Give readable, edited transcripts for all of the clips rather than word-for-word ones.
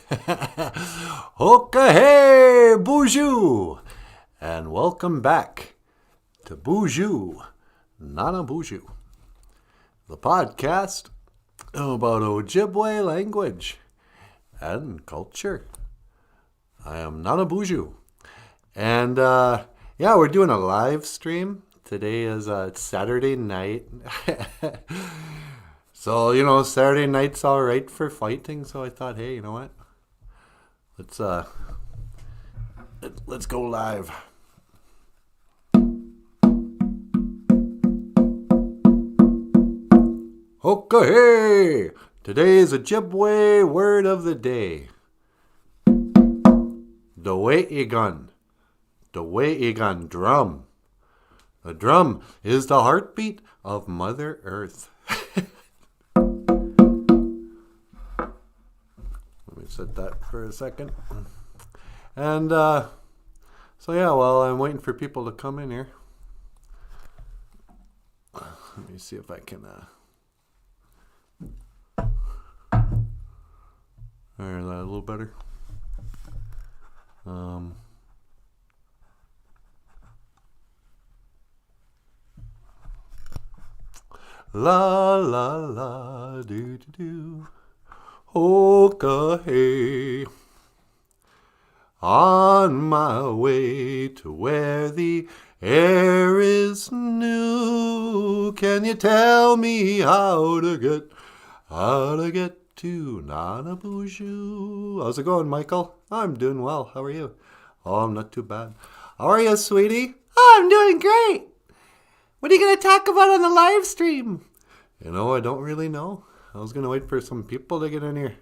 Hoka hey, BOOZHOO! And welcome back to BOOZHOO NANABOOZHOO, the podcast about Ojibwe language and culture. I am NANABOOZHOO. And we're doing a live stream. Today is it's Saturday night. So, Saturday night's all right for fighting. So I thought, hey, you know what? Let's go live. Hoka hey! Today's Ojibwe word of the day. Daweigan. Daweigan, drum. The drum is the heartbeat of Mother Earth. Let me set that for a second. And while I'm waiting for people to come in here, let me see if I can hear that a little better. La la la do do do, hoka hey. On my way to where the air is new. Can you tell me how to get to NANABOOZHOO? How's it going, Michael? I'm doing well. How are you? Oh, I'm not too bad. How are you, sweetie? Oh, I'm doing great. What are you going to talk about on the live stream? I don't really know. I was going to wait for some people to get in here.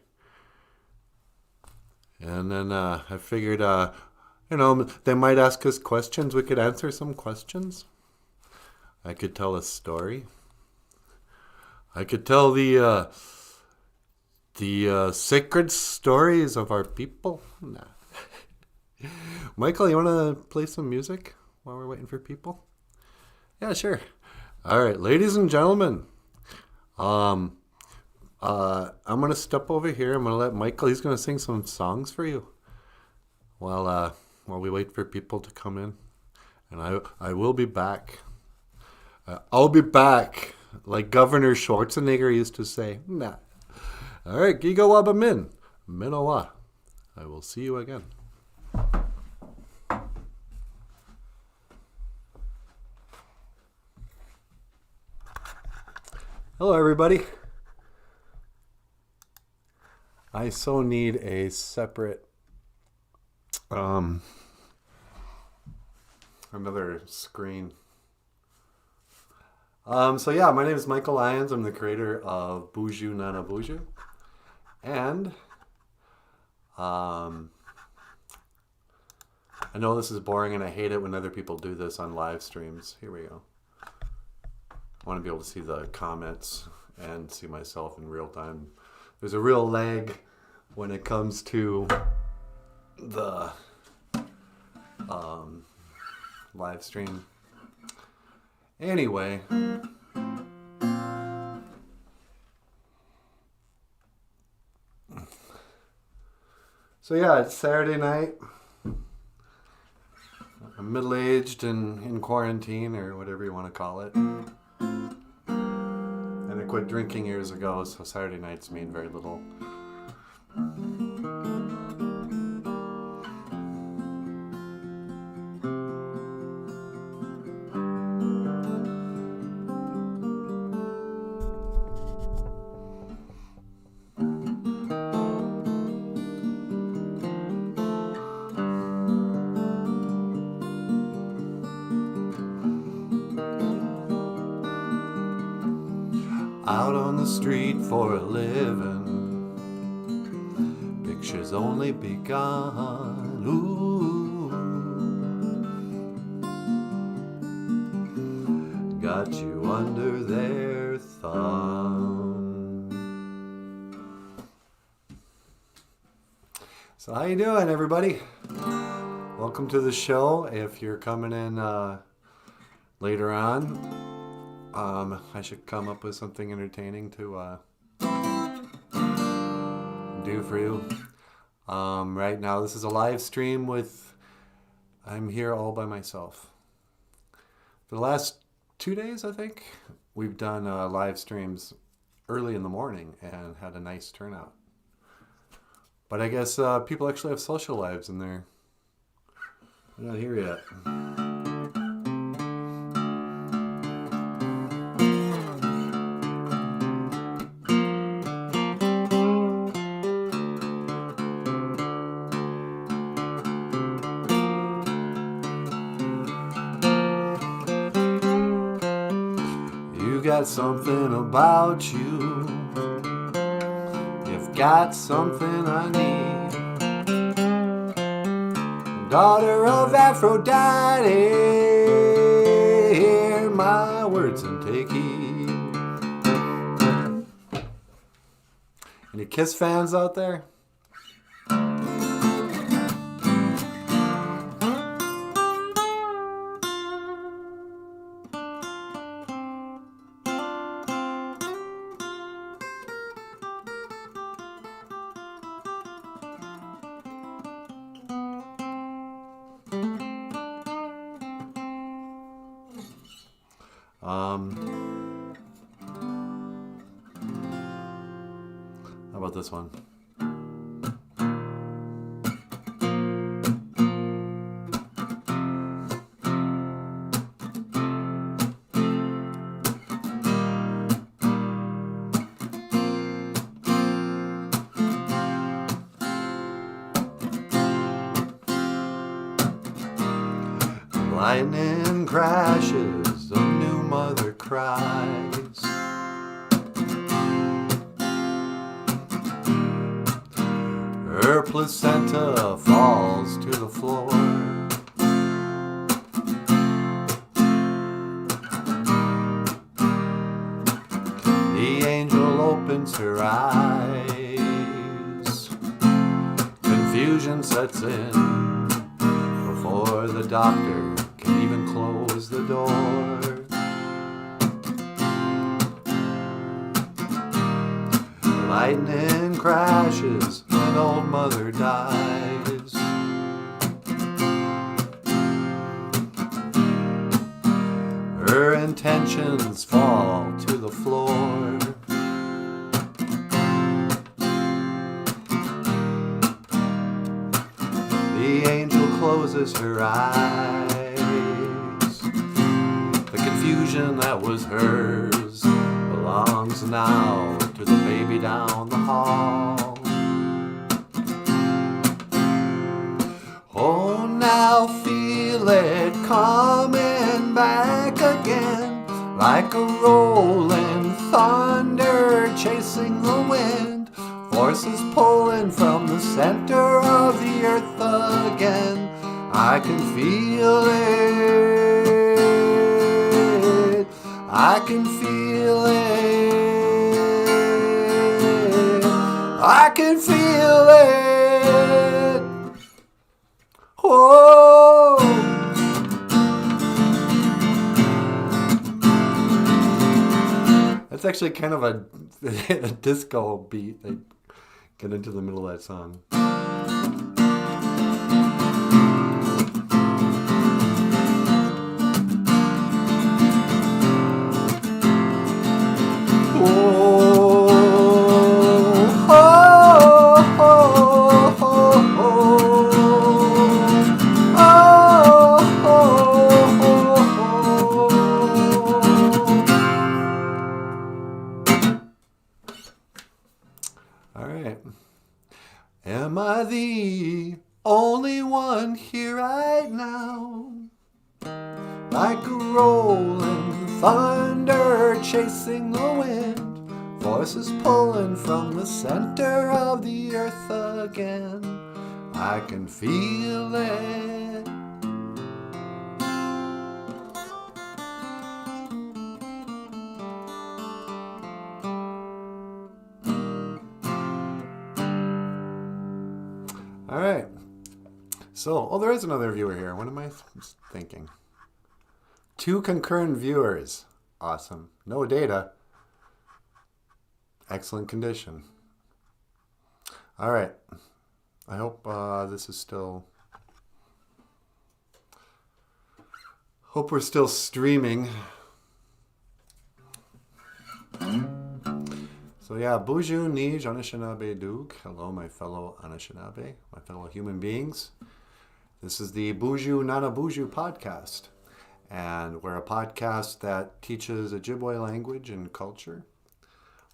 And then I figured, they might ask us questions. We could answer some questions. I could tell a story. I could tell the sacred stories of our people. Nah. Michael, you want to play some music while we're waiting for people? Yeah, sure. All right, ladies and gentlemen, I'm going to step over here. I'm going to let Michael, he's going to sing some songs for you while we wait for people to come in. And I will be back. I'll be back, like Governor Schwarzenegger used to say. Nah. All right, Giga Waba Min. Minowa. I will see you again. Hello, everybody. I so need a separate, another screen. My name is Michael Lyons. I'm the creator of BOOZHOO NANABOOZHOO. And, I know this is boring and I hate it when other people do this on live streams. Here we go. I want to be able to see the comments and see myself in real time. There's a real lag when it comes to the live stream. Anyway. So yeah, it's Saturday night. I'm middle-aged and in quarantine or whatever you want to call it. And I quit drinking years ago, so Saturday nights mean very little. Out on the street for a living, pictures only begun. Ooh, got you under their thumb. So how you doing, everybody? Welcome to the show. If you're coming in later on, I should come up with something entertaining to do for you. Right now, this is a live stream with, I'm here all by myself. For the last 2 days, I think, we've done live streams early in the morning and had a nice turnout. But I guess people actually have social lives and they're not here yet. You got something about you. You've got something I need. Daughter of Aphrodite, hear my words and take heed. Any Kiss fans out there? How about this one? Lightning crashes, a new mother cries. Her placenta falls to the floor. The angel opens her eyes. Confusion sets in before the doctor can even close the door. Lightning crashes, an old mother dies. Her intentions fall to the floor. The angel closes her eyes. The confusion that was hers belongs now to the baby down the hall. Oh, now feel it coming back again, like a rolling thunder chasing the wind. Forces pulling from the center of the earth again. I can feel it. I can feel it. I can feel it. Whoa. That's actually kind of a disco beat. They get into the middle of that song. All right. Am I the only one here right now? Like a rolling thunder chasing the wind, forces pulling from the center of the earth again. I can feel it. All right. So, oh, there is another viewer here. What am I thinking? 2 concurrent viewers. Awesome. No data. Excellent condition. All right. I hope this is still... Hope we're still streaming. So yeah, BOOZHOO NANABOOZHOO. Hello, my fellow Anishinaabe, my fellow human beings. This is the BOOZHOO NANABOOZHOO podcast. And we're a podcast that teaches Ojibwe language and culture.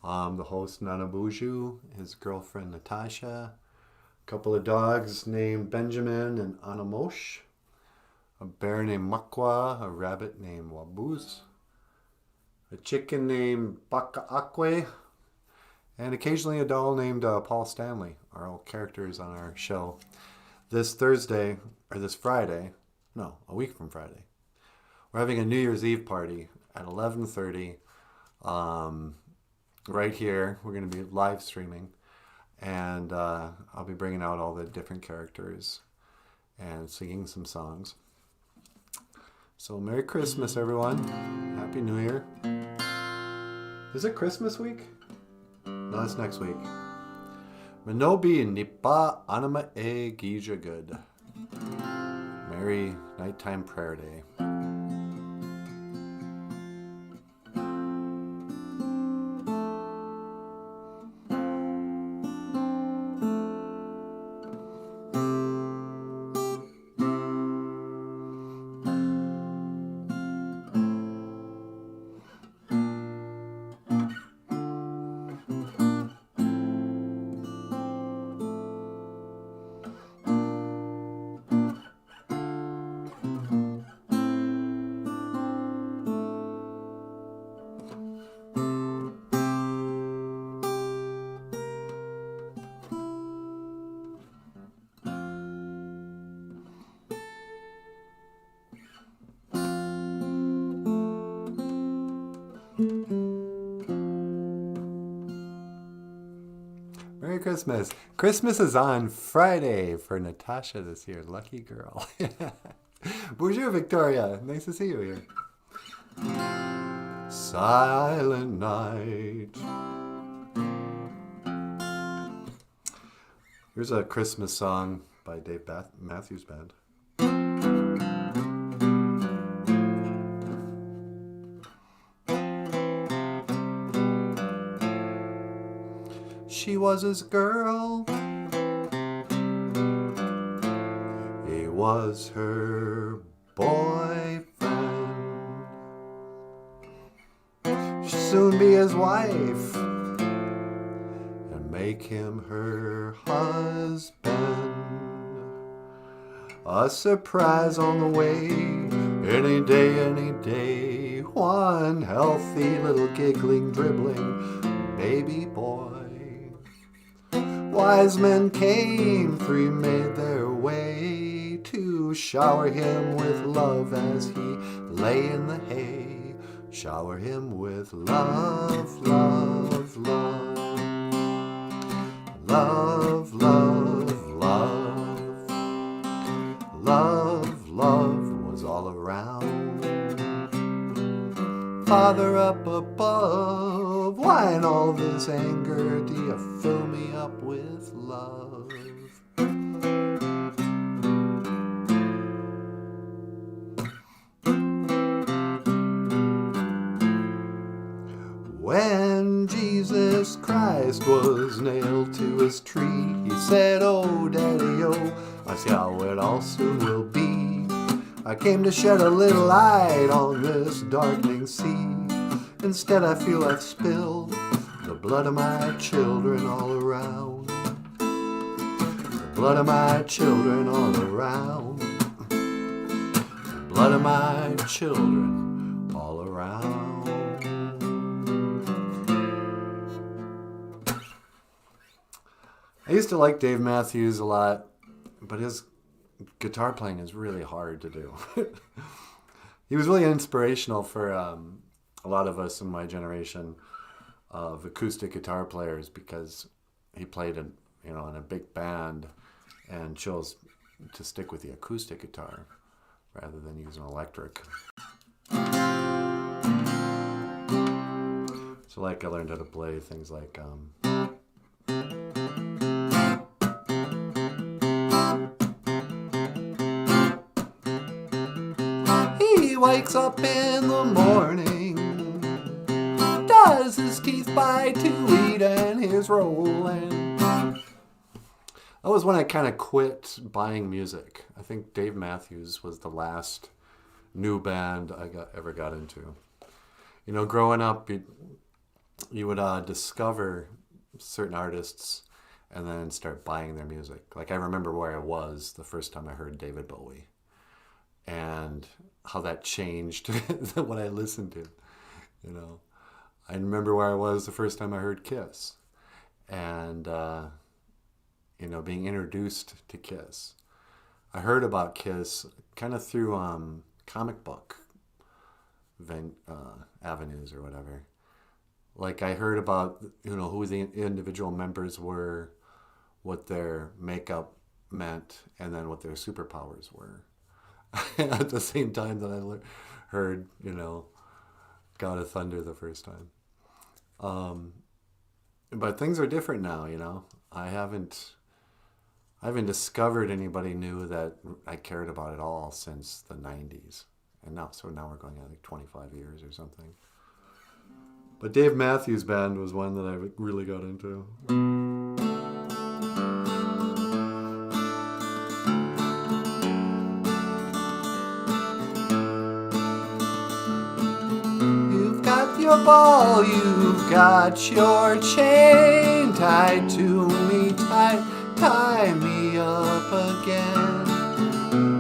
The host, NANABOOZHOO, his girlfriend, Natasha, a couple of dogs named Benjamin and Anamosh, a bear named Makwa, a rabbit named Wabuz, a chicken named Bakaakwe, and occasionally a doll named Paul Stanley are all characters on our show. This Thursday, or this Friday, no, a week from Friday, we're having a New Year's Eve party at 11:30 right here. We're going to be live streaming, and I'll be bringing out all the different characters and singing some songs. So Merry Christmas, everyone. Happy New Year. Is it Christmas week? No, it's next week. Manobi Nipa Anima E Gija Good. Merry Nighttime Prayer Day. Merry Christmas. Christmas is on Friday for Natasha this year. Lucky girl. Bonjour, Victoria. Nice to see you here. Silent night. Here's a Christmas song by Dave Matthews Band. She was his girl, he was her boyfriend. She'd soon be his wife and make him her husband. A surprise on the way, any day, one healthy little giggling, dribbling baby boy. Wise men came, three made their way to shower him with love as he lay in the hay. Shower him with love, love, love. Love, love, love. Love, love was all around. Father up above, why in all this anger do you fill me up with love? When Jesus Christ was nailed to his tree, he said, "Oh, Daddy-o, I see how it all soon will be. I came to shed a little light on this darkening sea. Instead I feel I've spilled the blood of my children all around. The blood of my children all around. The blood of my children all around." I used to like Dave Matthews a lot, but his guitar playing is really hard to do. He was really inspirational for a lot of us in my generation of acoustic guitar players, because he played in a big band and chose to stick with the acoustic guitar rather than use an electric. So like I learned how to play things like wakes up in the morning, does his teeth bite to eat, and he's rolling. That was when I kind of quit buying music. I think Dave Matthews was the last new band I ever got into. You know, growing up, you would discover certain artists and then start buying their music. Like, I remember where I was the first time I heard David Bowie and how that changed what I listened to. You know, I remember where I was the first time I heard Kiss and, you know, being introduced to Kiss. I heard about Kiss kind of through comic book avenues or whatever. Like, I heard about, you know, who the individual members were, what their makeup meant, and then what their superpowers were. At the same time that I heard, you know, God of Thunder the first time. But things are different now, you know. I haven't discovered anybody new that I cared about at all since the 90s. And now we're going at like 25 years or something. But Dave Matthews Band was one that I really got into. You've got your ball, you've got your chain tied to me tight. Tie me up again.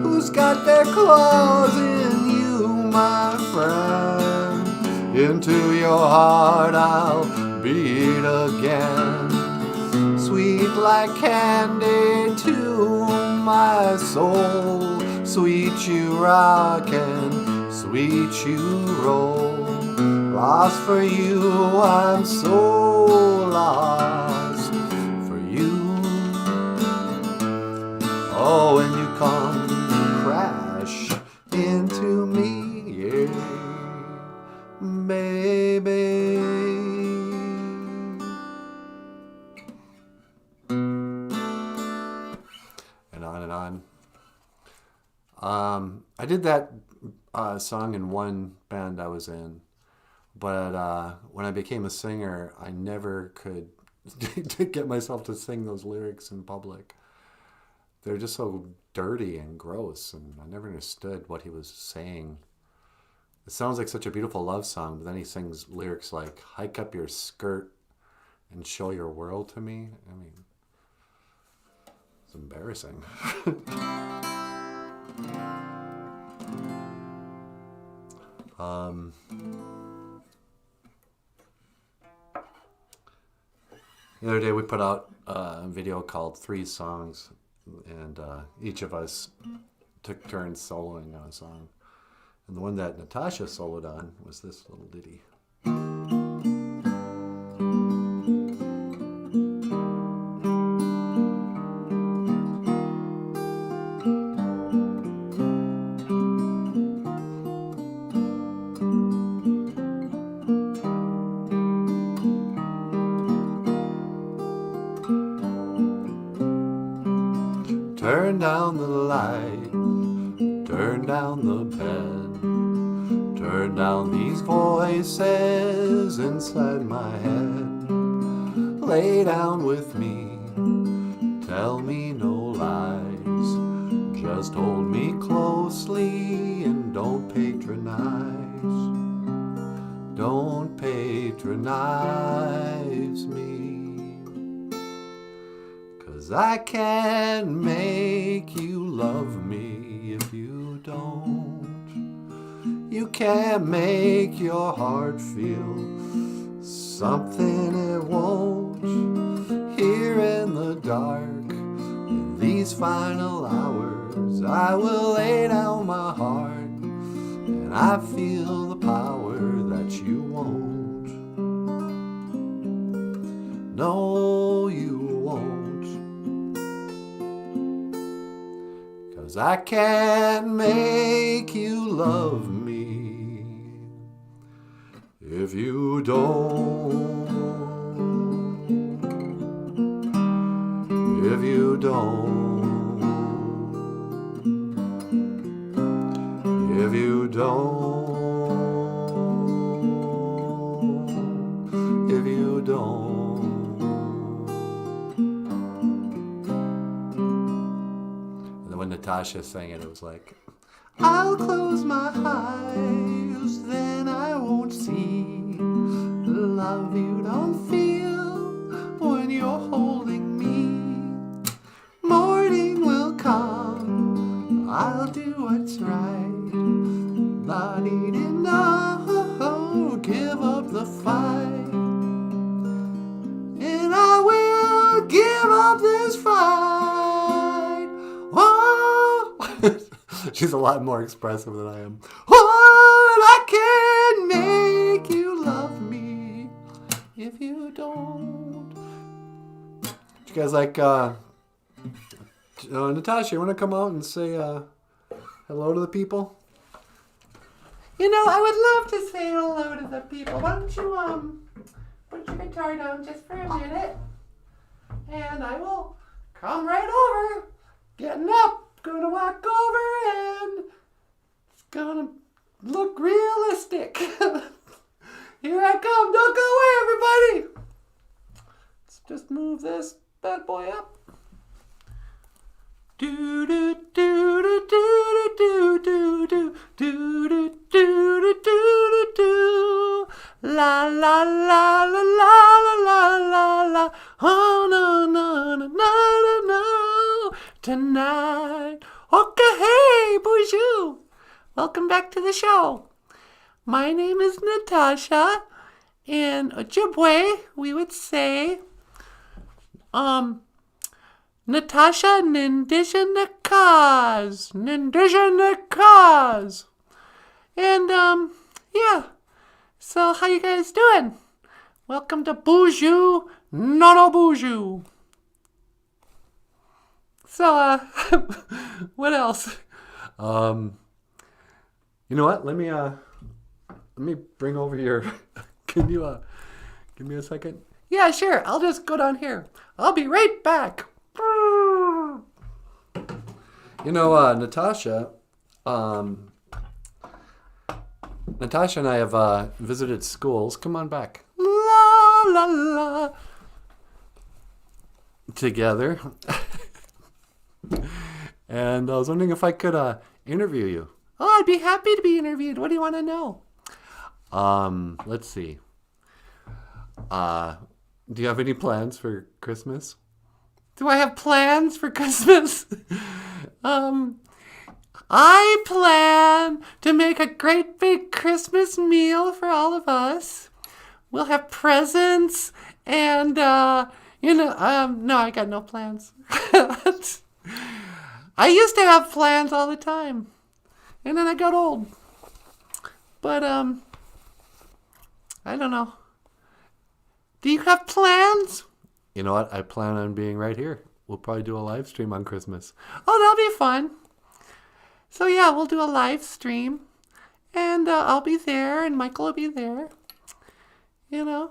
Who's got their claws in you, my friend? Into your heart I'll beat again. Sweet like candy to my soul. Sweet you rock and sweet you roll. Lost for you, I'm so lost for you. Oh, and you come crash into me, yeah, baby. And on and on. I did that song in one band I was in, but when I became a singer, I never could get myself to sing those lyrics in public. They're just so dirty and gross, and I never understood what he was saying. It sounds like such a beautiful love song, but then he sings lyrics like, hike up your skirt and show your world to me. I mean, it's embarrassing. The other day we put out a video called 3 Songs, and each of us took turns soloing on a song. And the one that Natasha soloed on was this little ditty. Turn down the light, turn down the bed, turn down these voices inside my head. Lay down with me, tell me no lies, just hold me closely and don't patronize. Don't patronize me. 'Cause I can't make you love me if you don't. You can't make your heart feel something it won't. Here in the dark, in these final hours, I will lay down my heart, and I feel the power that you won't. No, you won't. 'Cause I can't make you love me if you don't. If you don't. If you don't. don't, if you don't. And then when Natasha sang it, it was like, I'll close my eyes, then I won't see the love you don't feel when you're holding me. Morning will come, I'll do what's right. Not eating, no, give up the fight. And I will give up this fight. Oh! She's a lot more expressive than I am. Oh, and I can make you love me if you don't. You guys like, Natasha, you want to come out and say hello to the people? You know, I would love to say hello to the people. Why don't you put your guitar down just for a minute, and I will come right over. Getting up, gonna walk over, and it's gonna look realistic. Here I come. Don't go away, everybody. Let's just move this bad boy up. Do do do do do do do do do do do do do. La la la la la la la la. Oh no no no no no no. Tonight. Okay, hey, BOOZHOO. Welcome back to the show. My name is Natasha. In OJIBWE, we would say, Natasha Nindijanakas. Nindijanakas. And, yeah. So, how you guys doing? Welcome to BOOZHOO NANABOOZHOO. So, what else? You know what? Let me bring over your. Can you give me a second? Yeah, sure. I'll just go down here. I'll be right back. You know, Natasha and I have visited schools. Come on back. La la la. Together. And I was wondering if I could interview you. Oh, I'd be happy to be interviewed. What do you want to know? Let's see. Do you have any plans for Christmas? Do I have plans for Christmas? I plan to make a great big Christmas meal for all of us. We'll have presents and, no, I got no plans. I used to have plans all the time, and then I got old. But, I don't know. Do you have plans? You know what? I plan on being right here. We'll probably do a live stream on Christmas. Oh, that'll be fun. So, yeah, we'll do a live stream. And I'll be there, and Michael will be there. You know.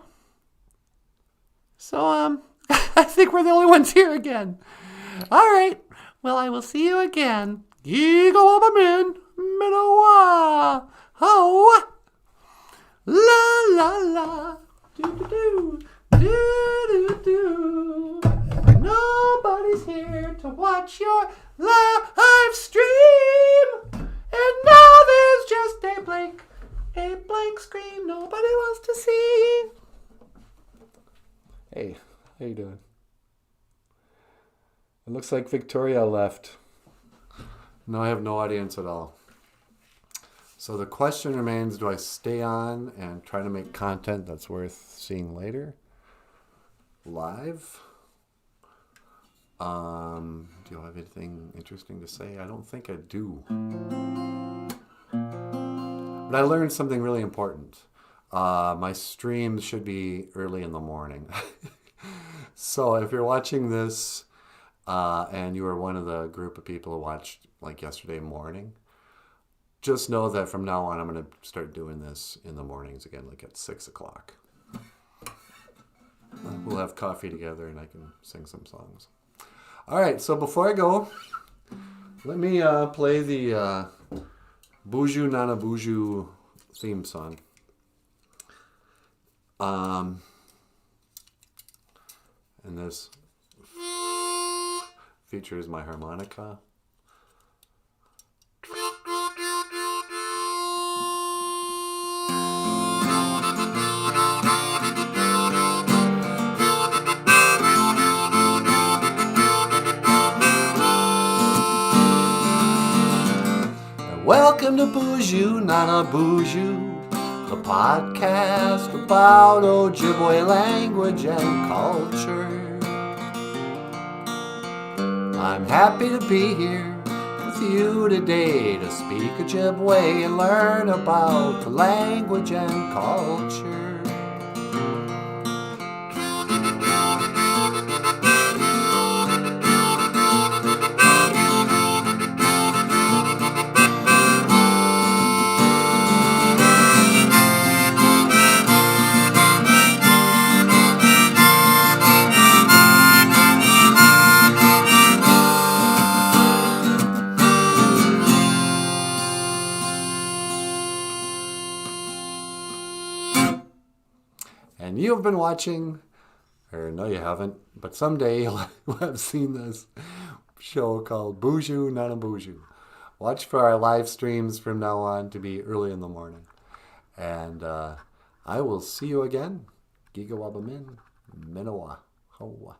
So, I think we're the only ones here again. All right. Well, I will see you again. Gigo-wabba-min, Minowa. Ho! La la la. Do-do-do. Do-do-do. Nobody's here to watch your live stream. And now there's just a blank screen nobody wants to see. Hey, how you doing? It looks like Victoria left. No, I have no audience at all. So the question remains, do I stay on and try to make content that's worth seeing later? Live? Do you have anything interesting to say? I don't think I do. But I learned something really important. My streams should be early in the morning. So if you're watching this and you were one of the group of people who watched like yesterday morning, just know that from now on I'm going to start doing this in the mornings again, like at 6 o'clock. We'll have coffee together and I can sing some songs. All right, so before I go, let me play the BOOZHOO NANABOOZHOO theme song. And this features my harmonica. Welcome to BOOZHOO NANABOOZHOO, the podcast about Ojibwe language and culture. I'm happy to be here with you today to speak Ojibwe and learn about the language and culture. And you've been watching, or no you haven't, but someday you'll have seen this show called BOOZHOO NANABOOZHOO. Watch for our live streams from now on to be early in the morning. And I will see you again. Gigawabamin, Minawa, Hoa.